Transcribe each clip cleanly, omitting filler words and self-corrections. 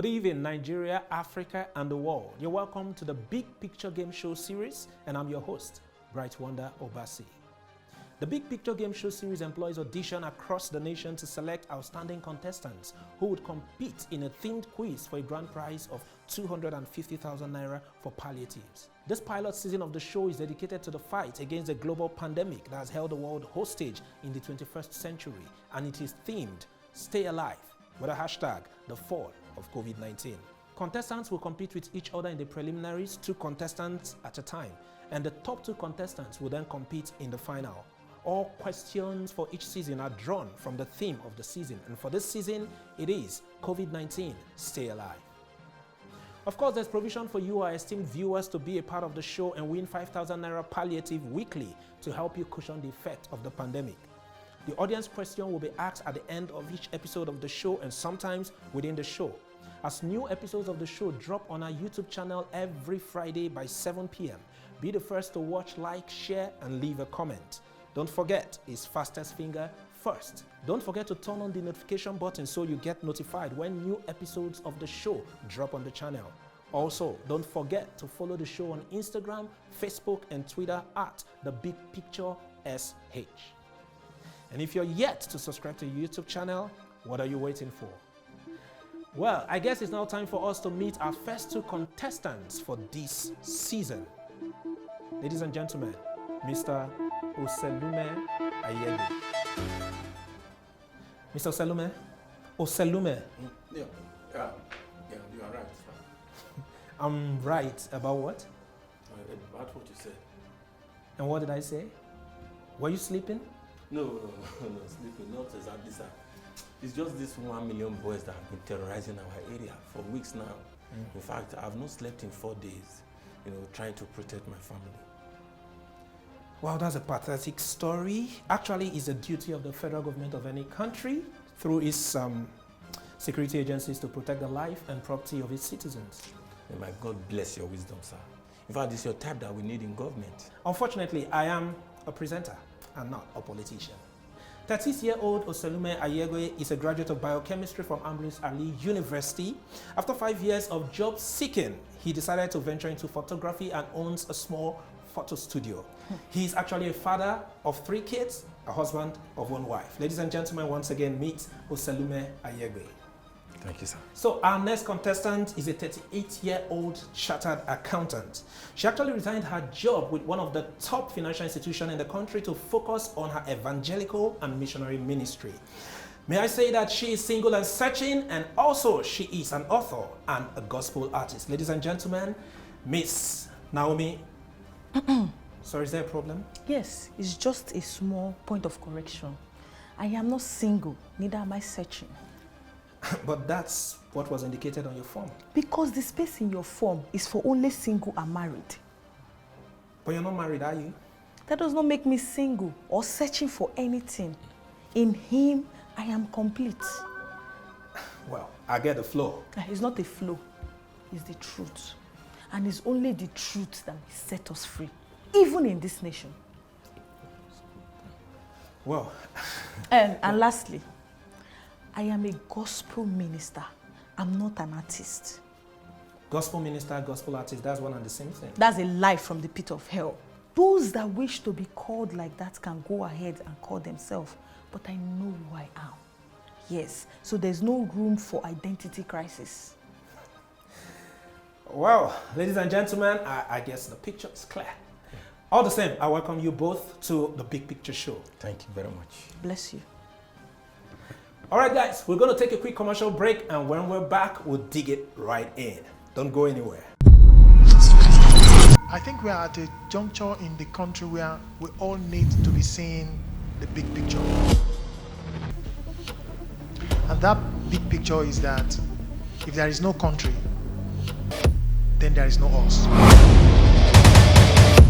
Good evening, Nigeria, Africa, and the world. You're welcome to the Big Picture Game Show series, and I'm your host, Bright Wonder Obasi. The Big Picture Game Show series employs audition across the nation to select outstanding contestants who would compete in a themed quiz for a grand prize of 250,000 naira for palliatives. This pilot season of the show is dedicated to the fight against the global pandemic that has held the world hostage in the 21st century, and it is themed Stay Alive with a hashtag, the fall of COVID-19. Contestants will compete with each other in the preliminaries, 2 contestants at a time, and the top 2 contestants will then compete in the final. All questions for each season are drawn from the theme of the season, and for this season, it is COVID-19, Stay Alive. Of course, there's provision for you, our esteemed viewers, to be a part of the show and win 5,000 naira palliative weekly to help you cushion the effect of the pandemic. The audience question will be asked at the end of each episode of the show and sometimes within the show. As new episodes of the show drop on our YouTube channel every Friday by 7 p.m. Be the first to watch, like, share, and leave a comment. Don't forget, it's fastest finger first. Don't forget to turn on the notification button so you get notified when new episodes of the show drop on the channel. Also, don't forget to follow the show on Instagram, Facebook, and Twitter at The Big Picture SH. And if you're yet to subscribe to the YouTube channel, what are you waiting for? Well, I guess it's now time for us to meet our first 2 contestants for this season. Ladies and gentlemen, Mr. OSELUMA AIYEBGE. Mr. OSELUMA? OSELUMA. Yeah, you are right. I'm right about what? About what you said. And what did I say? Were you sleeping? No, sleeping, not exactly, sir. It's just these 1 million boys that have been terrorizing our area for weeks now. In fact, I've not slept in 4 days, trying to protect my family. Wow, that's a pathetic story. Actually, it's a duty of the federal government of any country through its security agencies to protect the life and property of its citizens. May my God bless your wisdom, sir. In fact, it's your type that we need in government. Unfortunately, I am a presenter and not a politician. 30-year-old OSELUMA AIYEBGE is a graduate of Biochemistry from Ambrose Ali University. After 5 years of job seeking, he decided to venture into photography and owns a small photo studio. He is actually a father of 3 kids, a husband of 1 wife. Ladies and gentlemen, once again, meet OSELUMA AIYEBGE. Thank you, sir. So our next contestant is a 38-year-old chartered accountant. She actually resigned her job with one of the top financial institutions in the country to focus on her evangelical and missionary ministry. May I say that she is single and searching, and also she is an author and a gospel artist. Ladies and gentlemen, Miss NAOMI. Sorry, is there a problem? Yes, it's just a small point of correction. I am not single, neither am I searching. But that's what was indicated on your form. Because the space in your form is for only single and married. But you're not married, are you? That does not make me single or searching for anything. In him, I am complete. Well, I get the flow. It's not a flow, it's the truth. And it's only the truth that will set us free, even in this nation. Well. And lastly, I am a gospel minister. I'm not an artist. Gospel minister, gospel artist, that's one and the same thing. That's a lie from the pit of hell. Those that wish to be called like that can go ahead and call themselves. But I know who I am. Yes, so there's no room for identity crisis. Well, ladies and gentlemen, I guess the picture is clear. All the same, I welcome you both to the Big Picture Show. Thank you very much. Bless you. All right, guys, we're going to take a quick commercial break, and when we're back, we'll dig it right in. Don't go anywhere. I think we are at a juncture in the country where we all need to be seeing the big picture. And that big picture is that if there is no country, then there is no us.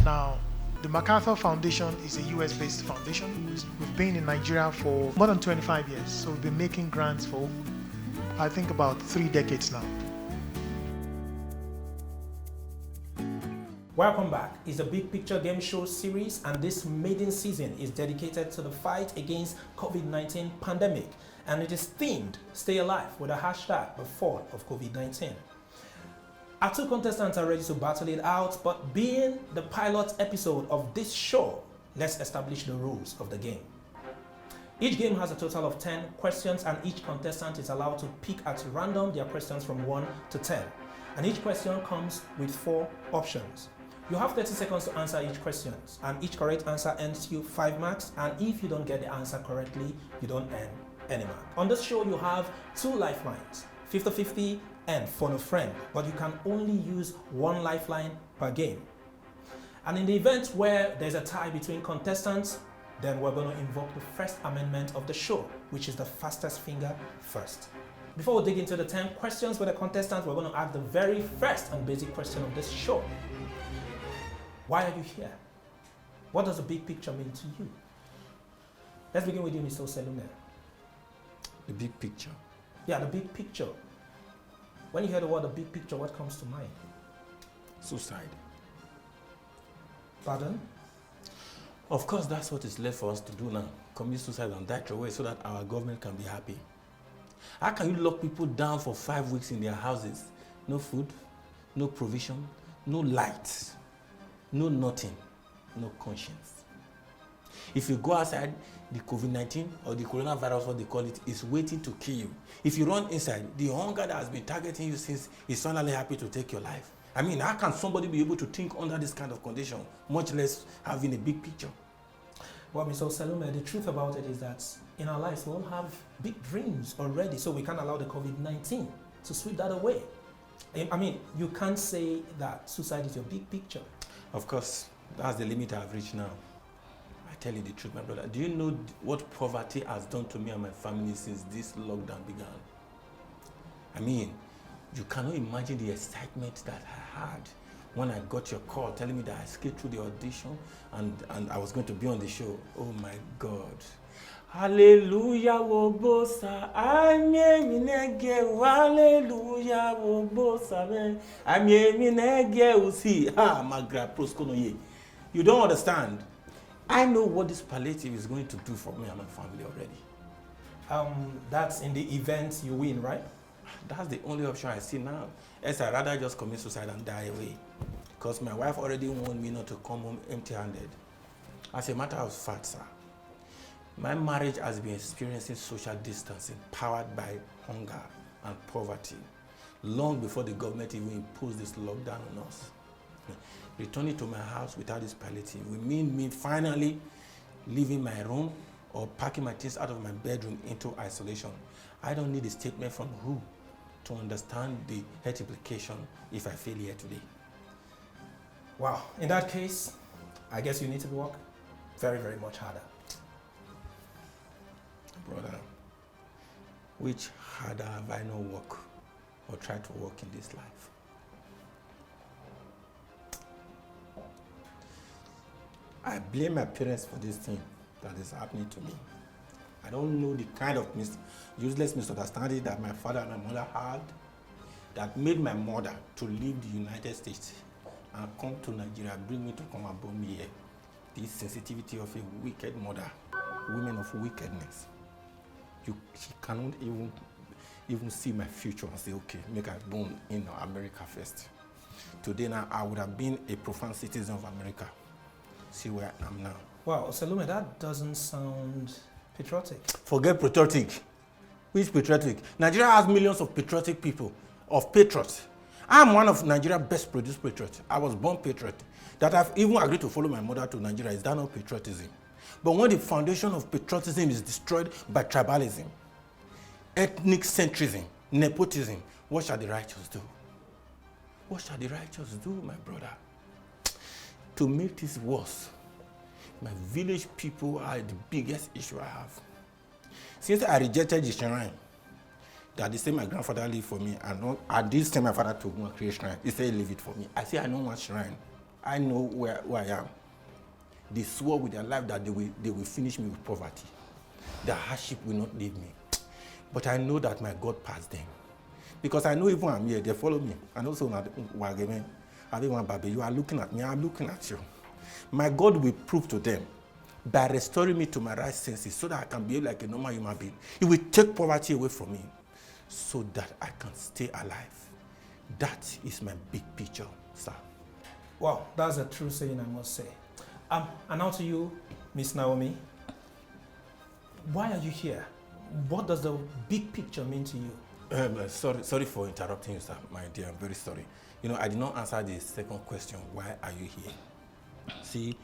Now, the MacArthur Foundation is a US-based foundation. We've been in Nigeria for more than 25 years, so we've been making grants for, I think, about 3 decades now. Welcome back. It's a Big Picture Game Show series, and this maiden season is dedicated to the fight against COVID-19 pandemic, and it is themed Stay Alive with a hashtag the fall of COVID-19. Our two contestants are ready to battle it out, but being the pilot episode of this show, let's establish the rules of the game. Each game has a total of 10 questions, and each contestant is allowed to pick at random their questions from 1 to 10. And each question comes with 4 options. You have 30 seconds to answer each question, and each correct answer earns you 5 marks, and if you don't get the answer correctly, you don't earn any mark. On this show, you have 2 lifelines, 50-50 and phone a friend, but you can only use 1 lifeline per game. And in the event where there's a tie between contestants, then we're going to invoke the first amendment of the show, which is the fastest finger first. Before we dig into the 10 questions with the contestants, we're going to ask the very first and basic question of this show. Why are you here? What does the big picture mean to you? Let's begin with you, Mr. OSELUMA. The big picture. Yeah, the big picture. When you hear the word the big picture, what comes to mind? Suicide. Pardon? Of course, that's what is left for us to do now. Commit suicide and die away so that our government can be happy. How can you lock people down for 5 weeks in their houses? No food, no provision, no light, no nothing, no conscience. If you go outside, the COVID-19 or the coronavirus, what they call it, is waiting to kill you. If you run inside, the hunger that has been targeting you since is finally happy to take your life. I mean, how can somebody be able to think under this kind of condition, much less having a big picture? Well, Mr. OSELUMA, the truth about it is that in our lives, we all have big dreams already, so we can't allow the COVID-19 to sweep that away. I mean, you can't say that suicide is your big picture. Of course, that's the limit I've reached now. I tell you the truth, my brother. Do you know what poverty has done to me and my family since this lockdown began? I mean, you cannot imagine the excitement that I had when I got your call telling me that I escaped through the audition and I was going to be on the show. Oh my God. Hallelujah, wobosa. Hallelujah, wobosa. You don't understand. I know what this palliative is going to do for me and my family already. That's in the event you win, right? That's the only option I see now. Else I'd rather just commit suicide and die away. Because my wife already warned me not to come home empty-handed. As a matter of fact, sir, my marriage has been experiencing social distancing powered by hunger and poverty long before the government even imposed this lockdown on us. Returning to my house without this palliative will mean me finally leaving my room or packing my things out of my bedroom into isolation. I don't need a statement from who to understand the health implication if I fail here today. Wow, in that case, I guess you need to work very, very much harder. Brother, which harder have I not worked or tried to work in this life? I blame my parents for this thing that is happening to me. I don't know the kind of useless misunderstanding that my father and my mother had that made my mother to leave the United States and come to Nigeria, bring me to come and born me here. This sensitivity of a wicked mother, women of wickedness. She cannot even see my future and say, okay, make I born in America first. Today now, I would have been a profound citizen of America. See where I am now. Wow, OSELUMA, that doesn't sound patriotic. Forget patriotic. Which patriotic? Nigeria has millions of patriotic people, of patriots. I'm one of Nigeria's best produced patriots. I was born patriot. That I've even agreed to follow my mother to Nigeria, is that not patriotism? But when the foundation of patriotism is destroyed by tribalism, ethnic centrism, nepotism, what shall the righteous do? What shall the righteous do, my brother? To make this worse, my village people are the biggest issue I have. Since I rejected the shrine, that they say my grandfather leave for me, and this time my father told me to create shrine. He said, leave it for me. I say, I don't want shrine. I know who I am. They swore with their life that they will finish me with poverty. The hardship will not leave me. But I know that my God passed them. Because I know even I'm here, they follow me. And also, Everyone, baby, you are looking at me, I'm looking at you. My God will prove to them by restoring me to my right senses so that I can behave like a normal human being. He will take poverty away from me so that I can stay alive. That is my big picture, sir. Wow, that's a true saying, I must say. And now to you, Miss Naomi. Why are you here? What does the big picture mean to you? Sorry for interrupting you, sir, my dear. I'm very sorry. You know, I did not answer the second question. Why are you here? See,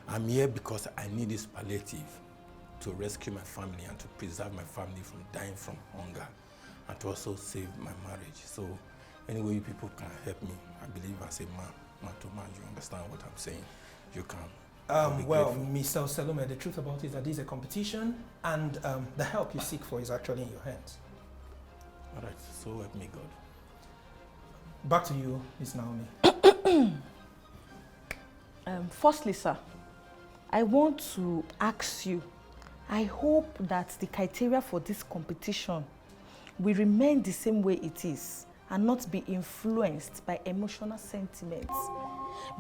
I'm here because I need this palliative to rescue my family and to preserve my family from dying from hunger and to also save my marriage. So, anyway, you people can help me. I believe as a man to man, you understand what I'm saying. You can. Well, Mr. OSELUMA, the truth about it is that this is a competition and the help you seek for is actually in your hands. All right, so help me God. Back to you, Ms. Naomi. Firstly, sir, I want to ask you, I hope that the criteria for this competition will remain the same way it is and not be influenced by emotional sentiments.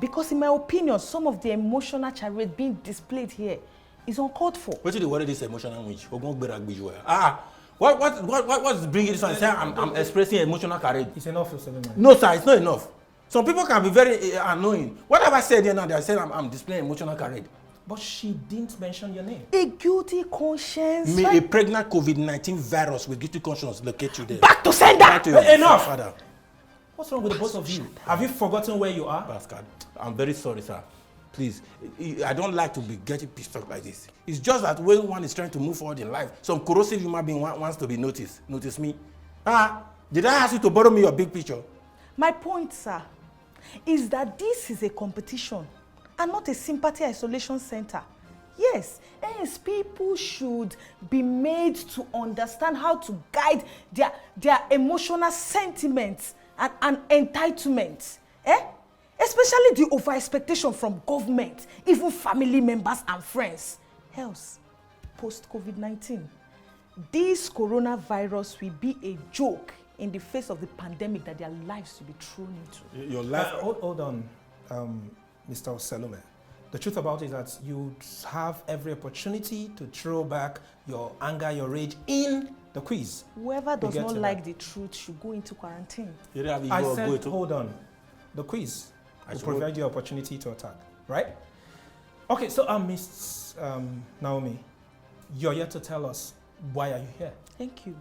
Because in my opinion, some of the emotional charade being displayed here is uncalled for. What do you worry this emotional which? What's bringing this one? Say I'm expressing emotional charade. It's enough, OSELUMA. No, sir, it's not enough. Some people can be very annoying. What have I said here now? They said I'm displaying emotional charade. But she didn't mention your name. A guilty conscience. May a pregnant COVID-19 virus with guilty conscience locate you there. Back to sender! Back to your Enough! Father. What's wrong with the both of you? Have you forgotten where you are? Pascal, I'm very sorry, sir. Please, I don't like to be getting pissed off like this. It's just that when one is trying to move forward in life, some corrosive human being wants to be noticed. Notice me. Did I ask you to borrow me your big picture? My point, sir, is that this is a competition and not a sympathy isolation center. Yes, hence people should be made to understand how to guide their emotional sentiments and entitlements. Especially the over-expectation from government, even family members and friends. Else, post-COVID-19, this coronavirus will be a joke in the face of the pandemic that their lives will be thrown into. Your life. Hold on, Mr. OSELUMA. The truth about it is that you have every opportunity to throw back your anger, your rage in the quiz. Whoever does not like the truth should go into quarantine. I said, hold on. The quiz will provide you opportunity to attack, right? Okay, so Miss Naomi, you're here to tell us why are you here? Thank you.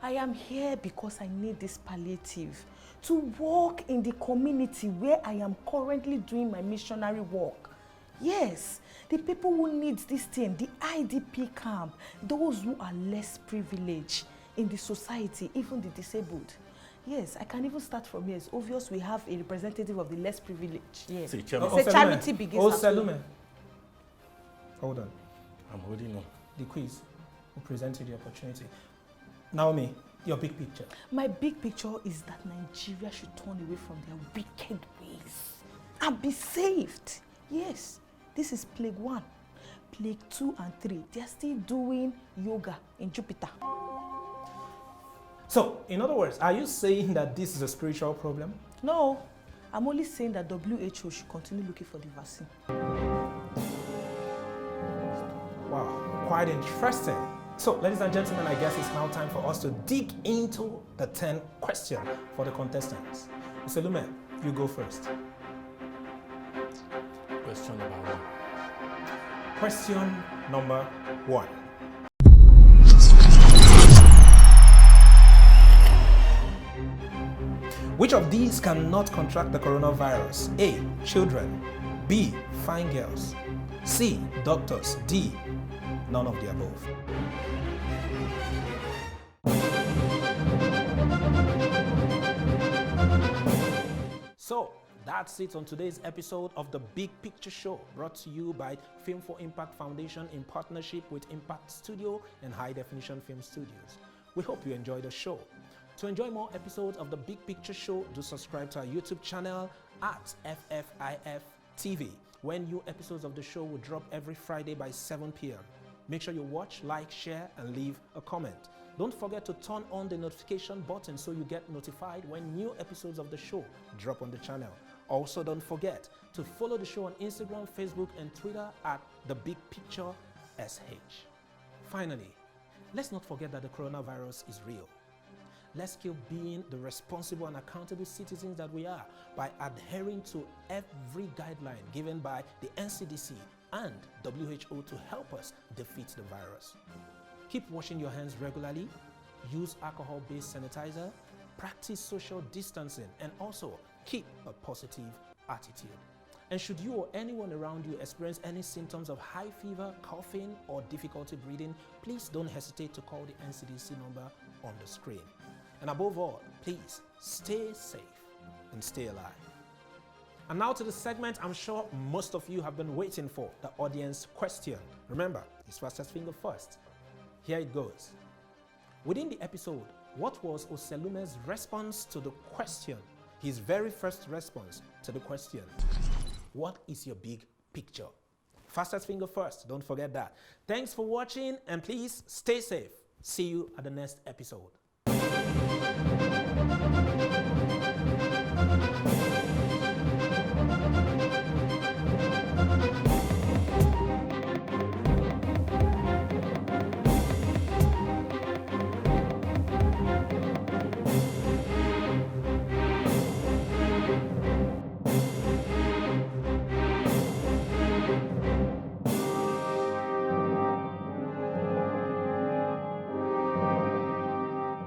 I am here because I need this palliative to work in the community where I am currently doing my missionary work. Yes, the people who need this thing, the IDP camp, those who are less privileged in the society, even the disabled. Yes, I can even start from here. It's obvious we have a representative of the less privileged. Yes. See, it's a charity begins. OSELUMA. Hold on. I'm holding on. The quiz will present you the opportunity. Naomi, your big picture. My big picture is that Nigeria should turn away from their wicked ways and be saved. Yes, this is plague 1. Plague 2 and 3, they are still doing yoga in Jupiter. So, in other words, are you saying that this is a spiritual problem? No, I'm only saying that WHO should continue looking for the vaccine. Wow, quite interesting. So, ladies and gentlemen, I guess it's now time for us to dig into the 10 questions for the contestants. OSELUMA, you go first. Question number 1. Question number 1. Which of these cannot contract the coronavirus? A. Children. B. Fine girls. C. Doctors. D. None of the above. So, that's it on today's episode of the Big Picture Show, brought to you by Film for Impact Foundation in partnership with Impact Studio and High Definition Film Studios. We hope you enjoyed the show. To enjoy more episodes of the Big Picture Show, do subscribe to our YouTube channel at FFIF TV, when new episodes of the show will drop every Friday by 7 p.m. Make sure you watch, like, share, and leave a comment. Don't forget to turn on the notification button so you get notified when new episodes of the show drop on the channel. Also, don't forget to follow the show on Instagram, Facebook, and Twitter at The Big Picture SH. Finally, let's not forget that the coronavirus is real. Let's keep being the responsible and accountable citizens that we are by adhering to every guideline given by the NCDC and WHO to help us defeat the virus. Keep washing your hands regularly, use alcohol-based sanitizer, practice social distancing, and also keep a positive attitude. And should you or anyone around you experience any symptoms of high fever, coughing, or difficulty breathing, please don't hesitate to call the NCDC number on the screen. And above all, please stay safe and stay alive. And now to the segment I'm sure most of you have been waiting for, the audience question. Remember, it's fastest finger first. Here it goes. Within the episode, what was OSELUMA's response to the question? His very first response to the question. What is your big picture? Fastest finger first, don't forget that. Thanks for watching and please stay safe. See you at the next episode.